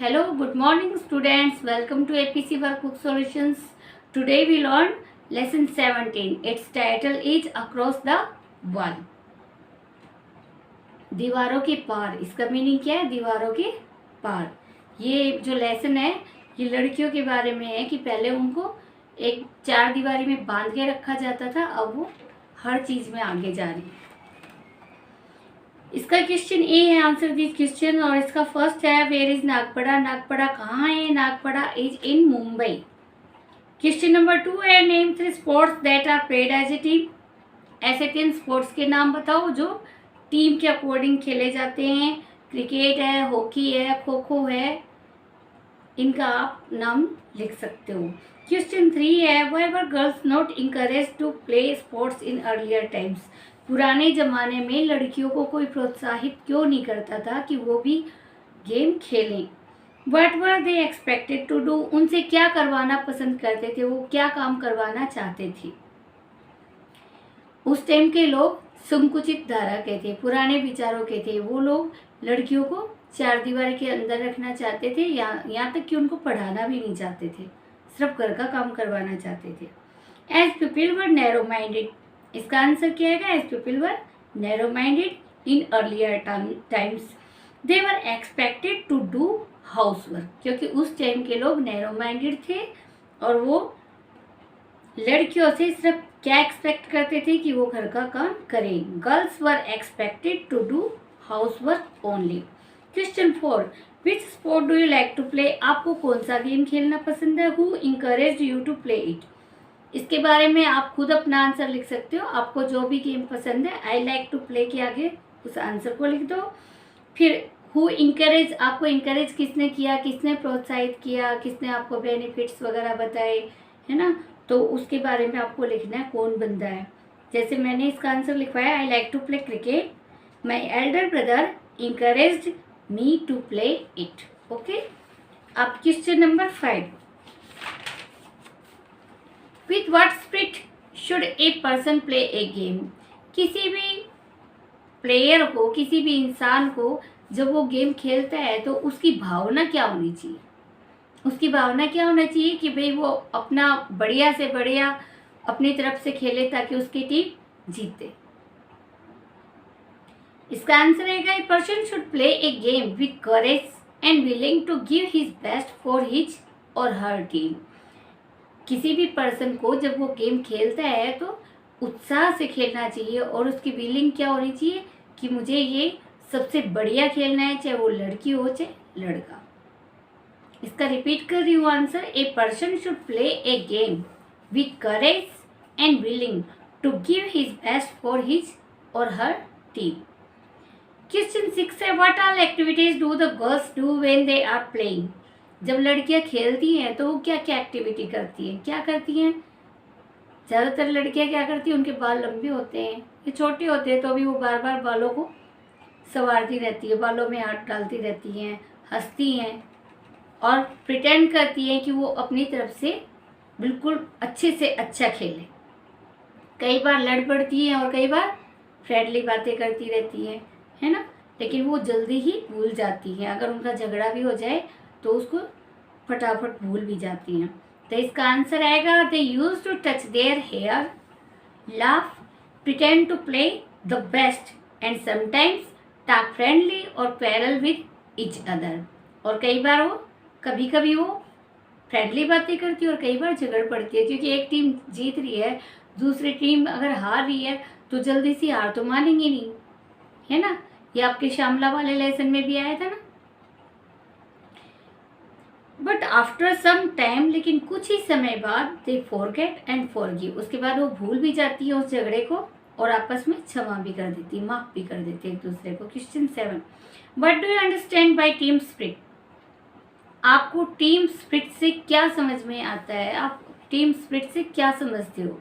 Hello, good morning students. Welcome to APC Workbook Solutions. Today we learn lesson 17. Its title is Across the Wall. दीवारों के पार, इसका meaning क्या है? दीवारों के पार। ये जो लेसन है ये लड़कियों के बारे में है कि पहले उनको एक चार दीवारी में बांध के रखा जाता था, अब वो हर चीज में आगे जा रही है। इसका क्वेश्चन ए है, आंसर दिस क्वेश्चन। और इसका फर्स्ट है, वेयर इज नागपड़ा? नागपड़ा कहाँ है? Nagpada is in Mumbai. Question number 2 है, name 3 sports that are played as a team. ऐसे 3 स्पोर्ट्स के नाम बताओ जो टीम के अकॉर्डिंग खेले जाते हैं। क्रिकेट है, हॉकी है, खो खो है, इनका आप नाम लिख सकते हो। क्वेश्चन 3 है, why were girls not encourage to play sports in earlier times. पुराने ज़माने में लड़कियों को कोई प्रोत्साहित क्यों नहीं करता था कि वो भी गेम खेलें। What were they expected to do, उनसे क्या करवाना पसंद करते थे, वो क्या काम करवाना चाहते थे। उस टाइम के लोग संकुचित धारा के थे, पुराने विचारों के थे। वो लोग लड़कियों को चार दीवारी के अंदर रखना चाहते थे, यहाँ तक कि उनको पढ़ाना भी नहीं चाहते थे, सिर्फ घर का काम करवाना चाहते थे। As people were narrow minded, इसका आंसर क्या है? As people were narrow minded in earlier times they were expected to do house work, क्योंकि उस टाइम के लोग नैरो माइंडेड थे और वो लड़कियों से सिर्फ क्या एक्सपेक्ट करते थे कि वो घर का काम करें। Girls were expected to do house work only. Question 4, which sport do you like to play? आपको कौन सा गेम खेलना पसंद है? Who encouraged you to play it? इसके बारे में आप खुद अपना आंसर लिख सकते हो। आपको जो भी गेम पसंद है, आई लाइक टू प्ले के आगे उस आंसर को लिख दो। फिर हु इंकरेज, आपको इंकरेज किसने किया, किसने प्रोत्साहित किया, किसने आपको बेनिफिट्स वगैरह बताए, है ना, तो उसके बारे में आपको लिखना है कौन बंदा है। जैसे मैंने इसका आंसर लिखवाया, I like to play cricket, my elder brother encouraged me to play it. Okay, अब question number 5, with what spirit should a person play a game? किसी भी प्लेयर को, किसी भी इंसान को जब वो गेम खेलता है तो उसकी भावना क्या होनी चाहिए? उसकी भावना क्या होना चाहिए कि भाई वो अपना बढ़िया से बढ़िया अपनी तरफ से खेले ताकि उसकी टीम जीते। इसका आंसर है, a person should play a game with courage and willing to give his best for his और हर टीम। किसी भी पर्सन को जब वो गेम खेलता है तो उत्साह से खेलना चाहिए और उसकी विलिंग क्या होनी चाहिए कि मुझे ये सबसे बढ़िया खेलना है, चाहे वो लड़की हो चाहे लड़का। इसका रिपीट कर रही हूँ answer, a person should play a game with courage and willing to give his best for his और हर टीम। क्वेश्चन 6 है, what all activities do the girls do when they are playing? जब लड़कियां खेलती हैं तो वो क्या क्या एक्टिविटी करती हैं, क्या करती हैं? ज़्यादातर लड़कियां क्या करती हैं, उनके बाल लंबे होते हैं, ये छोटे होते हैं तो भी वो बार बार बालों को संवारती रहती है, बालों में हाथ डालती रहती हैं, हंसती हैं और प्रिटेंड करती हैं कि वो अपनी तरफ से बिल्कुल अच्छे से अच्छा खेलें। कई बार लड़ पड़ती हैं और कई बार फ्रेंडली बातें करती रहती हैं, है ना, लेकिन वो जल्दी ही भूल जाती हैं। अगर उनका झगड़ा भी हो जाए तो उसको फटाफट भूल भी जाती हैं। तो इसका आंसर आएगा, they use to touch their hair, laugh, pretend to play the best and sometimes talk friendly और क्वेरल विद ईच अदर। और कई बार वो कभी कभी वो फ्रेंडली बातें करती है और कई बार झगड़ पड़ती है, क्योंकि एक टीम जीत रही है, दूसरी टीम अगर हार रही है तो जल्दी से हार तो मानेंगे नहीं, है ना। ये आपके श्यामला वाले लेसन में भी आया था ना। बट आफ्टर सम टाइम, लेकिन कुछ ही समय बाद, दे फॉरगेट एंड फॉरगिव, उसके बाद वो भूल भी जाती है उस झगड़े को और आपस में क्षमा भी कर देती, माफ भी कर देती है एक दूसरे को। Question 7, what do you understand by team spirit? आपको टीम स्पिरिट से क्या समझ में आता है? आप टीम स्पिरिट से क्या समझते हो?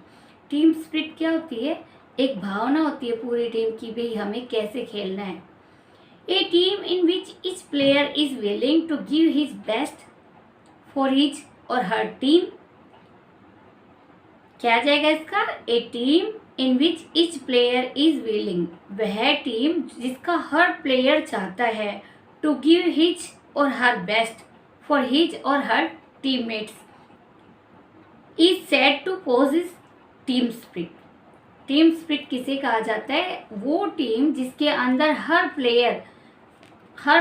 टीम स्पिरिट क्या होती है? एक भावना होती है पूरी टीम की, भाई हमें कैसे खेलना है। A team in which each player is willing to give his best for his और हर टीम। क्या आ जाएगा इसका? A team in which each player is willing, वह टीम जिसका हर प्लेयर चाहता है टू गिव हिज और her best, for his or her teammates is said to possess team spirit. Team spirit किसे कहा जाता है? वो टीम जिसके अंदर हर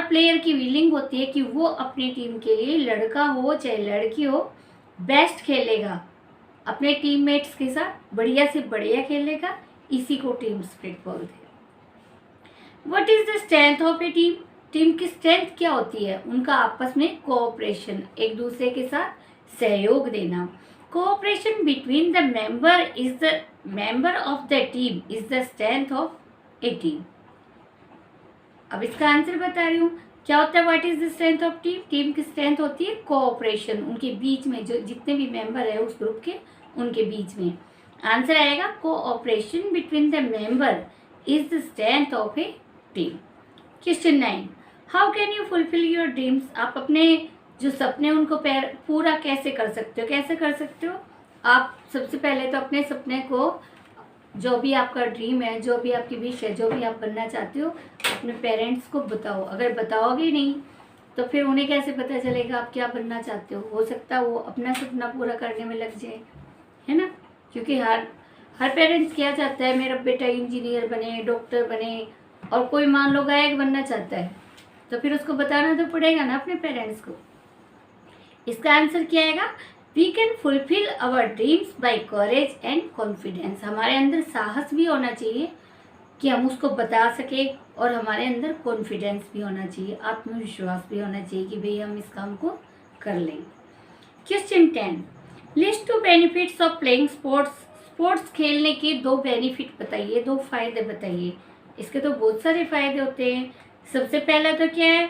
प्लेयर की विलिंग होती है कि वो अपनी टीम के लिए, लड़का हो चाहे लड़की हो, बेस्ट खेलेगा, अपने टीममेट्स के साथ बढ़िया से बढ़िया खेलेगा, इसी को टीम स्पिरिट बोलते हैं। What is the strength of a team? Team की स्ट्रेंथ क्या होती है? उनका आपस में कोऑपरेशन, एक दूसरे के साथ सहयोग देना। Cooperation between the member of the team is the strength of a team. अब इसका आंसर बता रही हूँ, क्या होता है what is the strength of team? Team की स्ट्रेंथ होती है कोऑपरेशन, उनके बीच में जो जितने भी मेंबर है उस ग्रुप के, उनके बीच में। आंसर आएगा cooperation between the member is the strength of a team. Question 9, how can you fulfil your dreams? आप अपने जो सपने उनको पूरा कैसे कर सकते हो? कैसे कर सकते हो? आप सबसे पहले तो अपने सपने को, जो भी आपका ड्रीम है, जो भी आपकी विश है, जो भी आप बनना चाहते हो, अपने पेरेंट्स को बताओ। अगर बताओगे नहीं तो फिर उन्हें कैसे पता चलेगा आप क्या बनना चाहते हो सकता है वो अपना सपना पूरा करने में लग जाए, है ना? क्योंकि हर पेरेंट्स क्या चाहता है, मेरा बेटा इंजीनियर बने, डॉक्टर बने, और कोई मान लो गायक बनना चाहता है, तो फिर उसको बताना तो पड़ेगा ना अपने पेरेंट्स को। इसका आंसर क्या आएगा? We can fulfil our dreams by courage and confidence. हमारे अंदर साहस भी होना चाहिए कि हम उसको बता सके, और हमारे अंदर कॉन्फिडेंस भी होना चाहिए, आत्मविश्वास भी होना चाहिए कि भाई हम इस काम को कर लेंगे। Question 10, list 2 benefits of playing sports. Sports खेलने के 2 बेनिफिट बताइए, 2 फायदे बताइए। इसके तो बहुत सारे फायदे होते हैं। सबसे पहला तो क्या है?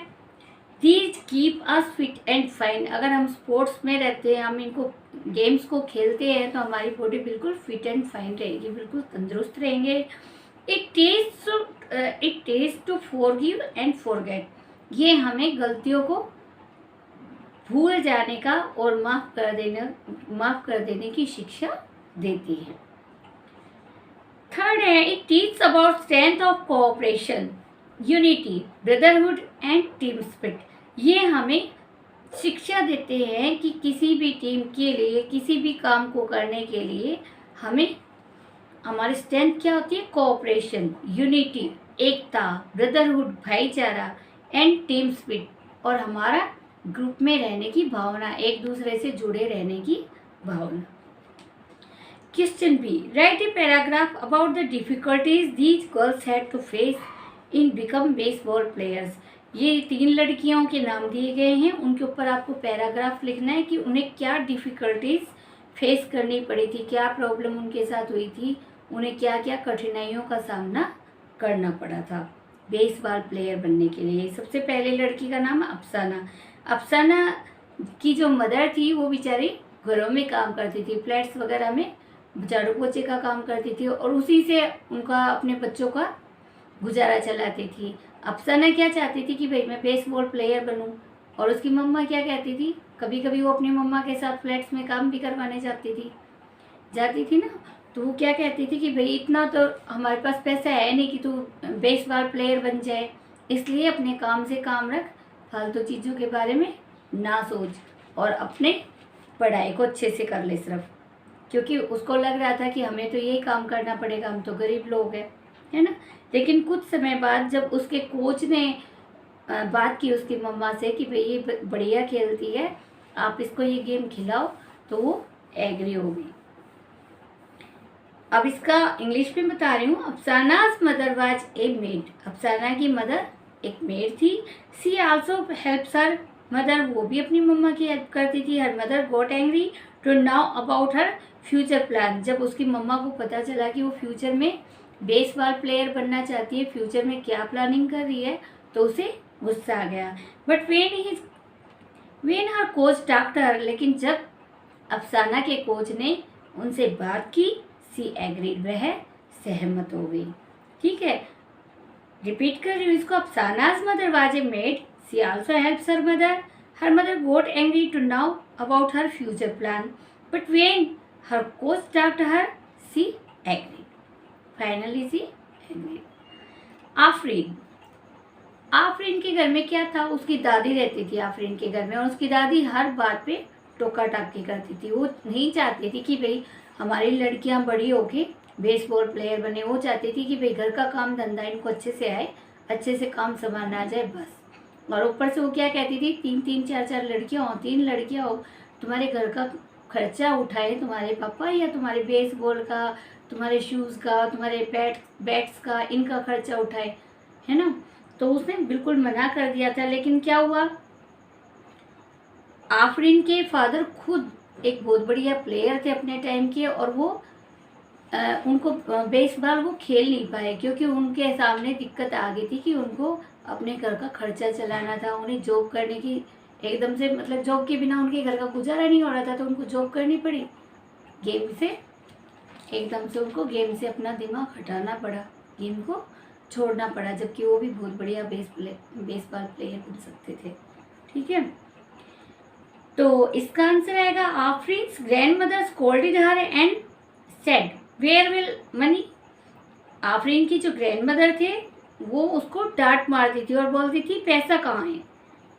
These keep us fit and fine. अगर हम स्पोर्ट्स में रहते हैं, हम इनको गेम्स को खेलते हैं, तो हमारी बॉडी बिल्कुल फिट एंड फाइन रहेगी, बिल्कुल तंदुरुस्त रहेंगे। It test to forgive and forget. ये हमें गलतियों को भूल जाने का और माफ़ कर देने की शिक्षा देती है। थर्ड है, it teach about strength of cooperation, unity, brotherhood and team spirit. ये हमें शिक्षा देते हैं कि किसी भी टीम के लिए, किसी भी काम को करने के लिए हमें, हमारी स्ट्रेंथ क्या होती है? कोऑपरेशन, यूनिटी, एकता, ब्रदरहुड, भाईचारा, एंड टीम स्पिरिट, और हमारा ग्रुप में रहने की भावना, एक दूसरे से जुड़े रहने की भावना। Question B, write a paragraph about the difficulties these girls had to face in become baseball players. ये 3 लड़कियों के नाम दिए गए हैं, उनके ऊपर आपको पैराग्राफ लिखना है कि उन्हें क्या डिफ़िकल्टीज फेस करनी पड़ी थी, क्या प्रॉब्लम उनके साथ हुई थी, उन्हें क्या क्या कठिनाइयों का सामना करना पड़ा था बेसबॉल प्लेयर बनने के लिए। सबसे पहले लड़की का नाम अफसाना। अफसाना की जो मदर थी वो बेचारी घरों में काम करती थी, फ्लैट्स वगैरह में झाड़ू पोछे का काम करती थी, और उसी से उनका, अपने बच्चों का गुजारा चलाती थी। अफसाना क्या चाहती थी कि भाई मैं बेसबॉल प्लेयर बनूं, और उसकी मम्मा क्या कहती थी, कभी कभी वो अपनी मम्मा के साथ फ्लैट्स में काम भी करवाने जाती थी ना, तो वो क्या कहती थी कि भाई इतना तो हमारे पास पैसा है नहीं कि तू बेसबॉल प्लेयर बन जाए, इसलिए अपने काम से काम रख, फालतू चीज़ों के बारे में ना सोच, और अपने पढ़ाई को अच्छे से कर ले सिर्फ। क्योंकि उसको लग रहा था कि हमें तो यही काम करना पड़ेगा, हम तो गरीब लोग हैं, है ना। लेकिन कुछ समय बाद जब उसके कोच ने बात की उसकी मम्मा से कि भाई ये बढ़िया खेलती है, आप इसको ये गेम खिलाओ, तो वो एग्री हो गई। अब इसका इंग्लिश में बता रही हूँ। Afsana's mother was a maid. Afsana की मदर एक मेड थी। She also helps her mother, वो भी अपनी मम्मा की हेल्प करती थी। Her mother got angry to now about her future plan. जब उसकी मम्मा को पता चला कि वो फ्यूचर में बेसबॉल प्लेयर बनना चाहती है, फ्यूचर में क्या प्लानिंग कर रही है, तो उसे गुस्सा आ गया। But when her coach talked हर, लेकिन जब अफसाना के कोच ने उनसे बात की, सी एग्रीड, वह सहमत हो गई। ठीक है, रिपीट कर रही हूँ इसको। Afsana's mother was a maid, she also helps her mother got angry to now about her future plan, but when her coach talked her, she agreed, finally she agreed. Afreen. Afreen के घर में क्या था, उसकी दादी रहती थी आफरीन के घर में, और उसकी दादी हर बात पे टोका टाकी करती थी। वो नहीं चाहती थी कि भाई हमारी लड़कियां बड़ी होके बेसबॉल प्लेयर बने। वो चाहती थी कि भाई घर का काम धंधा इनको अच्छे से आए, अच्छे से काम संभालना आ जाए बस। और ऊपर से वो क्या कहती थी, 3-3 4-4 लड़कियां हो, 3 लड़कियां हो, तुम्हारे घर का खर्चा उठाए तुम्हारे पापा, या तुम्हारे बेसबॉल का, तुम्हारे शूज़ का, तुम्हारे बैट्स का, इनका खर्चा उठाए, है ना। तो उसने बिल्कुल मना कर दिया था। लेकिन क्या हुआ, आफरीन के फादर खुद एक बहुत बढ़िया प्लेयर थे अपने टाइम के, और वो उनको बेसबॉल वो खेल नहीं पाए क्योंकि उनके सामने दिक्कत आ गई थी कि उनको अपने घर का खर्चा चलाना था, उन्हें जॉब करने की एकदम से, मतलब जॉब के बिना उनके घर का गुजारा नहीं हो रहा था, तो उनको जॉब करनी पड़ी। गेम से एकदम से उनको गेम से अपना दिमाग हटाना पड़ा, गेम को छोड़ना पड़ा, जबकि वो भी बहुत बढ़िया बेसबॉल प्लेयर बन सकते थे। ठीक है, तो इसका आंसर आएगा Afreen's grandmother scolded her and said where will money. Afreen की जो ग्रैंडमदर थे वो उसको डांट मारती थी और बोलती थी पैसा कहाँ है।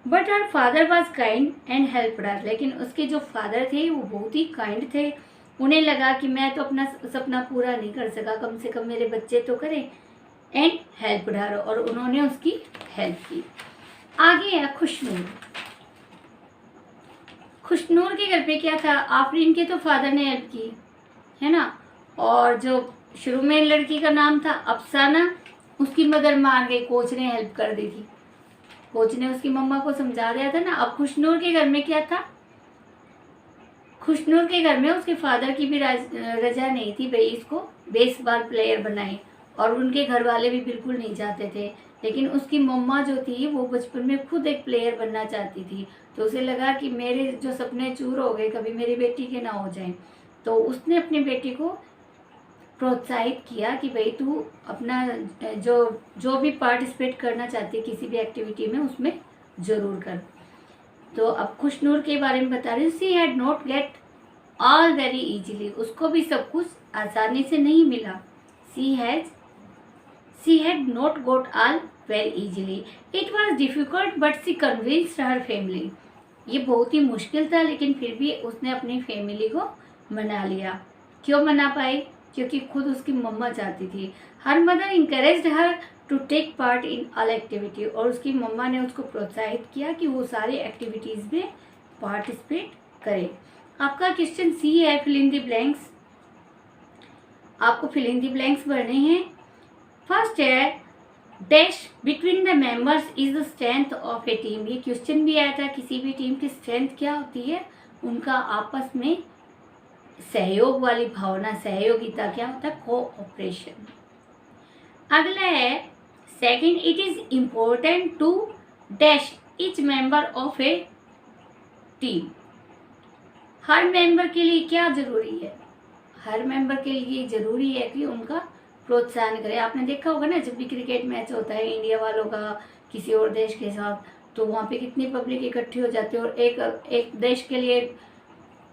But her father was kind and help her. लेकिन उसके जो फादर थे वो बहुत ही काइंड थे। उन्हें लगा कि मैं तो अपना सपना पूरा नहीं कर सका, कम से कम मेरे बच्चे तो करें, एंड हेल्प हर, और उन्होंने उसकी हेल्प की। आगे है खुशनूर। खुशनूर के घर पे क्या था, आफरीन के तो फादर ने हेल्प की, है ना। और जो शुरू में लड़की का नाम था अफसाना, उसकी मदर मार गई, कोच ने हेल्प कर दी थी, कोच ने उसकी मम्मा को समझा दिया था ना। अब खुशनूर के घर में क्या था, खुशनूर के घर में उसके फादर की भी रजा नहीं थी भाई इसको बेसबॉल प्लेयर बनाए, और उनके घर वाले भी बिल्कुल नहीं चाहते थे। लेकिन उसकी मम्मा जो थी वो बचपन में खुद एक प्लेयर बनना चाहती थी, तो उसे लगा कि मेरे जो सपने चूर हो गए कभी मेरी बेटी के ना हो जाएं, तो उसने अपनी बेटी को प्रोत्साहित किया कि भाई तू अपना जो भी पार्टिसिपेट करना चाहती है किसी भी एक्टिविटी में, उसमें ज़रूर कर। तो अब खुशनूर के बारे में बता रही हूँ। She had not get all very easily, उसको भी सब कुछ आसानी से नहीं मिला। She had not got all very easily, it was difficult but she convinced her family. ये बहुत ही मुश्किल था लेकिन फिर भी उसने अपनी फैमिली को मना लिया। क्यों मना पाई, क्योंकि खुद उसकी मम्मा चाहती थी। Her mother encouraged her to take part in all activity, और उसकी मम्मा ने उसको प्रोत्साहित किया कि वो सारी एक्टिविटीज़ में पार्टिसिपेट करे। आपका क्वेश्चन सी है, फिल इन द ब्लैंक्स। आपको फिल इन द ब्लैंक्स भरने हैं। फर्स्ट है dash between the members is the strength of a team. ये क्वेश्चन भी आया था, किसी भी टीम की स्ट्रेंथ क्या होती है, उनका आपस में सहयोग वाली भावना, सहयोगिता क्या होता है, कोऑपरेशन। अगला है second, it is important to dash each member of a team. हर मेंबर के लिए क्या जरूरी है, हर मेंबर के लिए जरूरी है कि उनका प्रोत्साहन करें। आपने देखा होगा ना, जब भी क्रिकेट मैच होता है इंडिया वालों का किसी और देश के साथ, तो वहाँ पे कितनी पब्लिक इकट्ठी हो जाती है और एक देश के लिए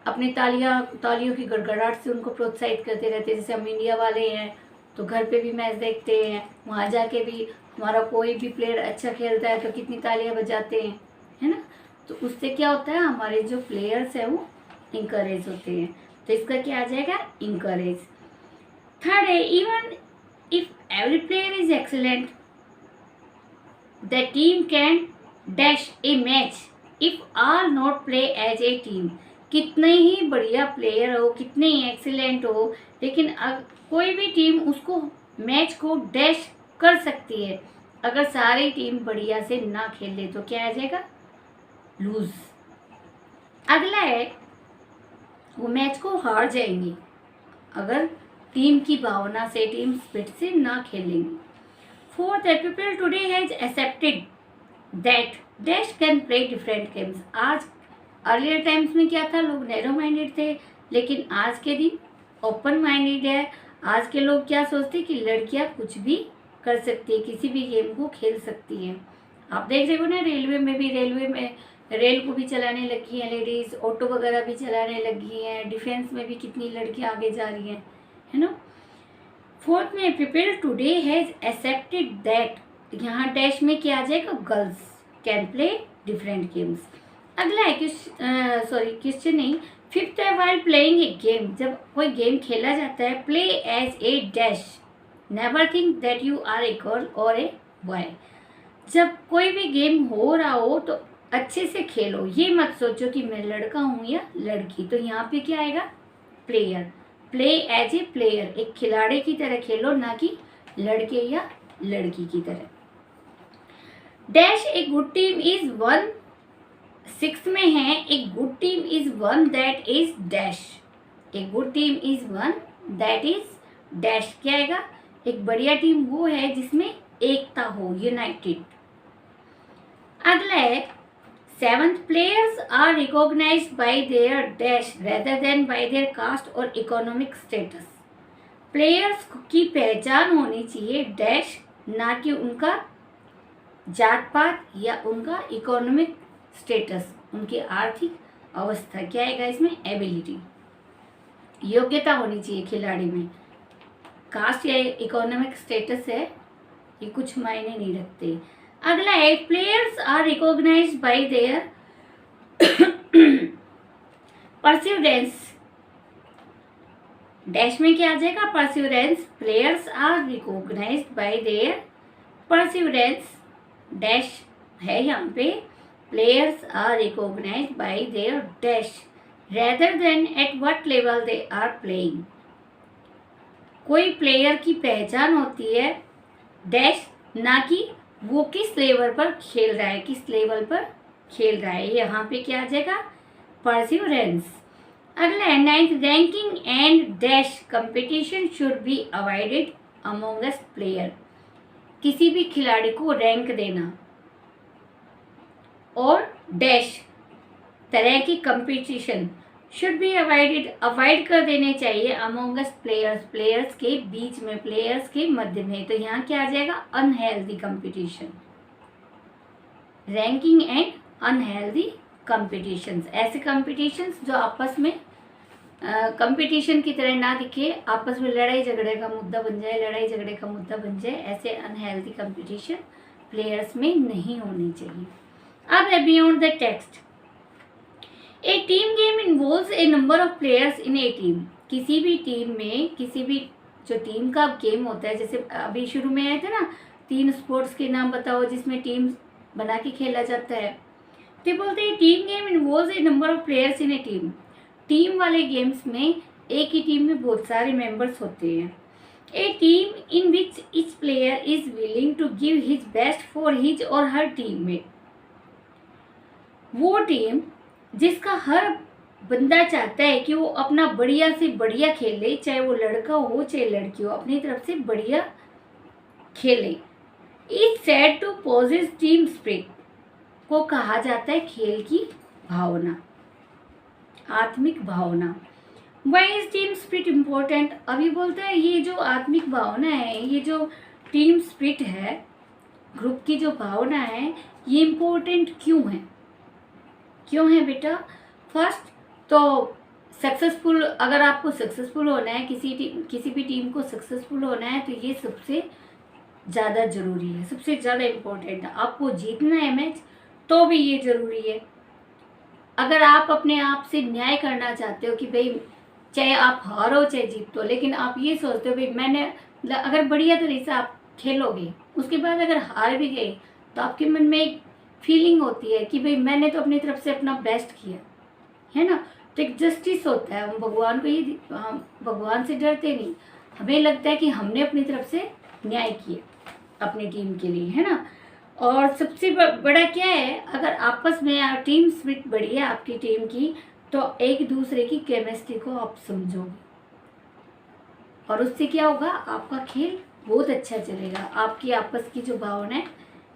अपनी तालियों की गड़गड़ाहट से उनको प्रोत्साहित करते रहते हैं। जैसे हम इंडिया वाले हैं तो घर पे भी मैच देखते हैं, वहाँ जाके भी हमारा कोई भी प्लेयर अच्छा खेलता है तो कितनी तालियां बजाते हैं, है ना। तो उससे क्या होता है, हमारे जो प्लेयर्स हैं वो इंकरेज होते हैं। तो इसका क्या आ जाएगा, इंकरेज। थर्ड है even if every player is excellent the team can dash a match if all not play as a team. कितने ही बढ़िया प्लेयर हो, कितने ही एक्सीलेंट हो, लेकिन कोई भी टीम उसको मैच को डैश कर सकती है अगर सारी टीम बढ़िया से ना खेले, तो क्या आ जाएगा, लूज। अगला है वो मैच को हार जाएंगी अगर टीम की भावना से, टीम स्पिरिट से ना खेलेंगी। फोर्थ है people today has accepted that dash can play different games. आज अर्लियर टाइम्स में क्या था, लोग नैरो माइंडेड थे, लेकिन आज के दिन ओपन माइंडेड है। आज के लोग क्या सोचते हैं कि लड़कियां कुछ भी कर सकती है, किसी भी गेम को खेल सकती हैं। आप देख रहे हो ना, रेलवे में रेल को भी चलाने लगी हैं लेडीज़, ऑटो वगैरह भी चलाने लगी हैं, डिफेंस में भी कितनी लड़कियां आगे जा रही हैं, है ना। फोर्थ में people today has accepted that यहाँ डैश में क्या आ जाएगा, girls can play different games. अगला है क्वेश्चन नहीं, फिफ्थ है वाइल प्लेइंग ए गेम, जब कोई गेम खेला जाता है, play as a dash, never think that you are a girl और ए बॉय। जब कोई भी गेम हो रहा हो तो अच्छे से खेलो, ये मत सोचो कि मैं लड़का हूँ या लड़की। तो यहाँ पे क्या आएगा, player, play as a player, एक खिलाड़ी की तरह खेलो, ना कि लड़के या लड़की की तरह। Dash a good team is one, 6 में है, a good team is one that is dash, a good team is one that is dash. क्या आएगा, एक बढ़िया टीम वो है जिसमें एकता हो, यूनाइटेड। अगला है 7th, players are recognised by their dash rather than by their caste और इकोनॉमिक स्टेटस। प्लेयर्स की पहचान होनी चाहिए डैश, ना कि उनका जात पात या उनका इकोनॉमिक स्टेटस, उनकी आर्थिक अवस्था। क्या आएगा इसमें, एबिलिटी, योग्यता होनी चाहिए खिलाड़ी में। कास्ट या इकोनॉमिक स्टेटस है, ये कुछ मायने नहीं रखते। अगला है players are recognised by their perseverance, dash में क्या आ जाएगा, perseverance, players are recognised by their perseverance, dash है यहाँ पे, players are recognised by their dash rather than at what level they are playing. कोई प्लेयर की पहचान होती है डैश, ना कि वो किस लेवल पर खेल रहा है, किस लेवल पर खेल रहा है। यहाँ पे क्या आ जाएगा, परस्यूरेंस। अगला है 9th, ranking and dash competition should be avoided amongst player. किसी भी खिलाड़ी को रैंक देना और डैश तरह की competition should be avoided, avoid कर देने चाहिए अमोंगस्ट प्लेयर्स, प्लेयर्स के बीच में, प्लेयर्स के मध्य में। तो यहाँ क्या आ जाएगा, unhealthy competition, ranking and unhealthy competitions. ऐसे कंपटीशंस जो आपस में कंपटीशन की तरह ना दिखे, आपस में लड़ाई झगड़े का मुद्दा बन जाए, लड़ाई झगड़े का मुद्दा बन जाए, ऐसे अनहेल्दी कंपटीशन प्लेयर्स में नहीं होनी चाहिए। अब है beyond the text, A team game involves A number of players in A team. किसी भी टीम में, किसी भी जो टीम का गेम होता है, जैसे अभी शुरू में आए थे ना 3 स्पोर्ट्स के नाम बताओ जिसमें टीम बना के खेला जाता है, तो बोलते हैं team game involves A number of players in A team. Team वाले गेम्स में एक ही टीम में बहुत सारे मेंबर्स होते हैं। A team in which each player is willing to give his best for his और हर टीम में, वो टीम जिसका हर बंदा चाहता है कि वो अपना बढ़िया से बढ़िया खेले, चाहे वो लड़का हो चाहे लड़की हो, अपनी तरफ से बढ़िया खेले। Is said to possess team spirit, को कहा जाता है खेल की भावना, आत्मिक भावना। Why is team spirit important, अभी बोलता है ये जो आत्मिक भावना है, ये जो टीम स्पिरिट है, ग्रुप की जो भावना है, ये इम्पोर्टेंट क्यों है, क्यों है बेटा। फर्स्ट तो सक्सेसफुल, अगर आपको सक्सेसफुल होना है, किसी भी टीम को सक्सेसफुल होना है, तो ये सबसे ज़्यादा ज़रूरी है, सबसे ज़्यादा इम्पोर्टेंट है। आपको जीतना है मैच तो भी ये ज़रूरी है। अगर आप अपने आप से न्याय करना चाहते हो कि भाई चाहे आप हारो चाहे जीतो, लेकिन आप ये सोचते हो भाई मैंने, अगर बढ़िया तरीके से आप खेलोगे, उसके बाद अगर हार भी गए तो आपके मन में एक फीलिंग होती है कि भाई मैंने तो अपनी तरफ से अपना बेस्ट किया है ना, तो एक जस्टिस होता है। हम भगवान को ये, हम भगवान से डरते नहीं, हमें लगता है कि हमने अपनी तरफ से न्याय किया अपनी टीम के लिए, है ना। और सबसे बड़ा क्या है, अगर आपस में टीम स्पिरिट बढ़ी है आपकी टीम की, तो एक दूसरे की केमिस्ट्री को आप समझोगे और उससे क्या होगा, आपका खेल बहुत अच्छा चलेगा। आपकी आपस की जो भावना है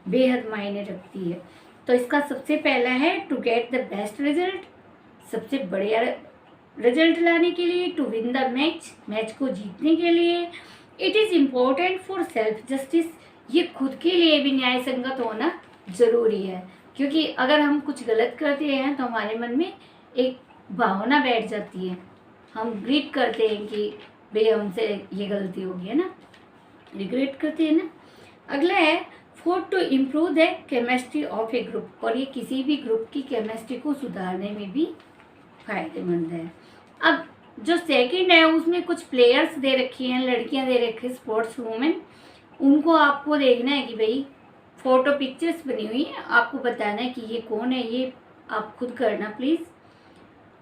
बेहद मायने रखती है। तो इसका सबसे पहला है to get the best result, सबसे बढ़िया रिजल्ट लाने के लिए, to win the match, match को जीतने के लिए। It is important for self justice, ये खुद के लिए भी न्याय संगत होना ज़रूरी है, क्योंकि अगर हम कुछ गलत करते हैं तो हमारे मन में एक भावना बैठ जाती है, हम ग्रीट करते हैं कि भाई हमसे ये गलती हो गई है ना, रिग्रेट करते हैं ना। अगला है effort to improve the chemistry of a group, और ये किसी भी ग्रुप की केमिस्ट्री को सुधारने में भी फायदेमंद है। अब जो सेकंड है उसमें कुछ प्लेयर्स दे रखी हैं, लड़कियां दे रखी हैं, स्पोर्ट्स वूमेन, उनको आपको देखना है कि भाई फोटो पिक्चर्स बनी हुई है, आपको बताना है कि ये कौन है, ये आप खुद करना प्लीज़।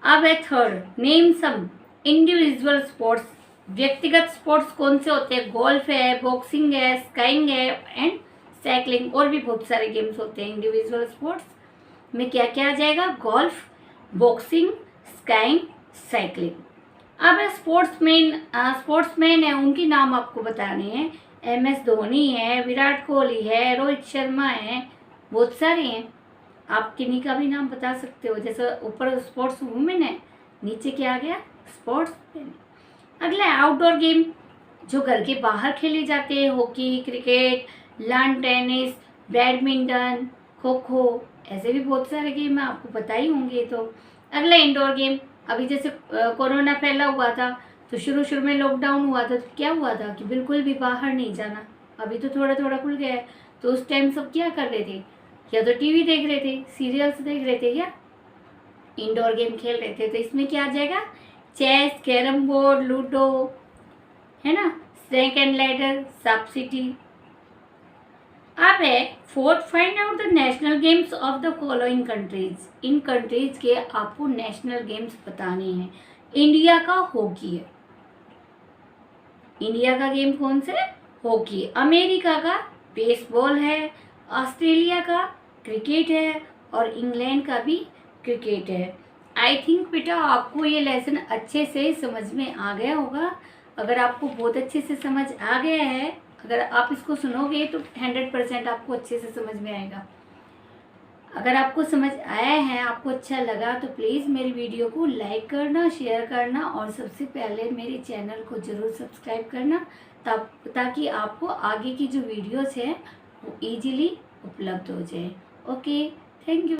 अब है third, name some individual sports, व्यक्तिगत स्पोर्ट्स कौन से होते हैं, गोल्फ है, बॉक्सिंग है, स्काइंग है एंड साइकिलिंग, और भी बहुत सारे गेम्स होते हैं। इंडिविजुअल स्पोर्ट्स में क्या क्या आ जाएगा, गोल्फ, बॉक्सिंग, स्काइंग, साइकिलिंग। अब स्पोर्ट्समैन है, उनके नाम आपको बताने हैं। MS धोनी है, विराट कोहली है, रोहित शर्मा है, बहुत सारे हैं, आप किन्हीं का भी नाम बता सकते हो। जैसे ऊपर स्पोर्ट्स वुमेन है, नीचे क्या आ गया, स्पोर्ट्समैन। अगला आउटडोर गेम जो घर के बाहर खेले जाते हैं, hockey, cricket, lawn tennis, badminton, kho kho, ऐसे भी बहुत सारे गेम आपको पता ही होंगे। तो अगला इंडोर गेम, अभी जैसे कोरोना फैला हुआ था तो शुरू में लॉकडाउन हुआ था, तो क्या हुआ था कि बिल्कुल भी बाहर नहीं जाना। अभी तो थोड़ा थोड़ा खुल गया है, तो उस टाइम सब क्या कर रहे थे, या तो टीवी देख रहे थे, सीरियल्स देख रहे थे, या इंडोर गेम खेल रहे थे। तो इसमें क्या आ जाएगा, चेस, कैरम बोर्ड, लूडो, है ना, स्नेक एंड लैडर, सांप सीढ़ी। अब है fourth, find out the national games of the following countries. In countries के आपको नेशनल गेम्स बताने हैं। इंडिया का हॉकी है, इंडिया का गेम कौन सा है, हॉकी। अमेरिका का बेसबॉल है, ऑस्ट्रेलिया का क्रिकेट है, और इंग्लैंड का भी क्रिकेट है। आई थिंक बेटा आपको ये लेसन अच्छे से समझ में आ गया होगा। अगर आपको बहुत अच्छे से समझ आ गया है, अगर आप इसको सुनोगे तो 100% आपको अच्छे से समझ में आएगा। अगर आपको समझ आया है, आपको अच्छा लगा, तो प्लीज़ मेरी वीडियो को लाइक करना, शेयर करना, और सबसे पहले मेरे चैनल को ज़रूर सब्सक्राइब करना, ताकि आपको आगे की जो वीडियोस हैं वो ईजीली उपलब्ध हो जाए। Okay, thank you.